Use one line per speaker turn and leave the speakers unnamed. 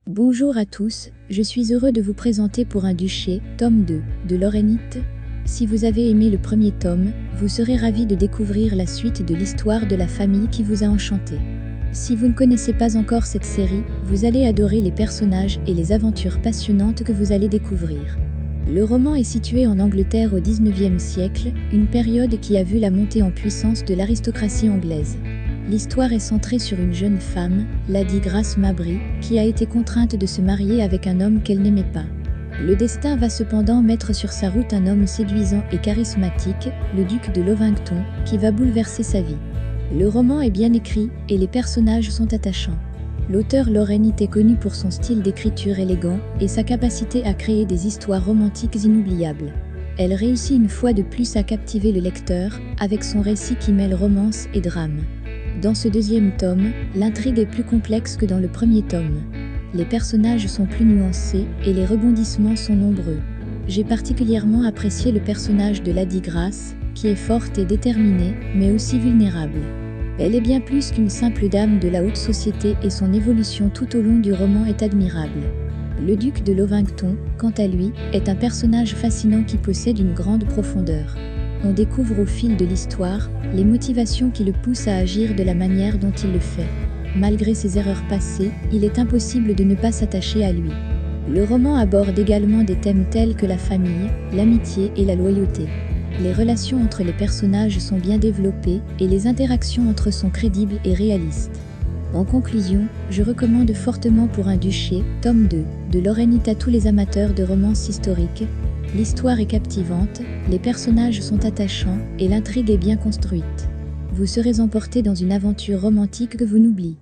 Bonjour à tous, je suis heureux de vous présenter Pour un duché, tome 2, de Laurenite. Si vous avez aimé le premier tome, vous serez ravis de découvrir la suite de l'histoire de la famille qui vous a enchanté. Si vous ne connaissez pas encore cette série, vous allez adorer les personnages et les aventures passionnantes que vous allez découvrir. Le roman est situé en Angleterre au XIXe siècle, une période qui a vu la montée en puissance de l'aristocratie anglaise. L'histoire est centrée sur une jeune femme, Lady Grace Mabry, qui a été contrainte de se marier avec un homme qu'elle n'aimait pas. Le destin va cependant mettre sur sa route un homme séduisant et charismatique, le duc de Lovington, qui va bouleverser sa vie. Le roman est bien écrit et les personnages sont attachants. L'auteur Laurenite est connu pour son style d'écriture élégant et sa capacité à créer des histoires romantiques inoubliables. Elle réussit une fois de plus à captiver le lecteur, avec son récit qui mêle romance et drame. Dans ce deuxième tome, l'intrigue est plus complexe que dans le premier tome. Les personnages sont plus nuancés et les rebondissements sont nombreux. J'ai particulièrement apprécié le personnage de Lady Grace, qui est forte et déterminée, mais aussi vulnérable. Elle est bien plus qu'une simple dame de la haute société et son évolution tout au long du roman est admirable. Le duc de Lovington, quant à lui, est un personnage fascinant qui possède une grande profondeur. On découvre au fil de l'histoire les motivations qui le poussent à agir de la manière dont il le fait. Malgré ses erreurs passées, il est impossible de ne pas s'attacher à lui. Le roman aborde également des thèmes tels que la famille, l'amitié et la loyauté. Les relations entre les personnages sont bien développées et les interactions entre eux sont crédibles et réalistes. En conclusion, je recommande fortement Pour un duché, tome 2, de Laurenite à tous les amateurs de romances historiques. L'histoire est captivante, les personnages sont attachants et l'intrigue est bien construite. Vous serez emporté dans une aventure romantique que vous n'oubliez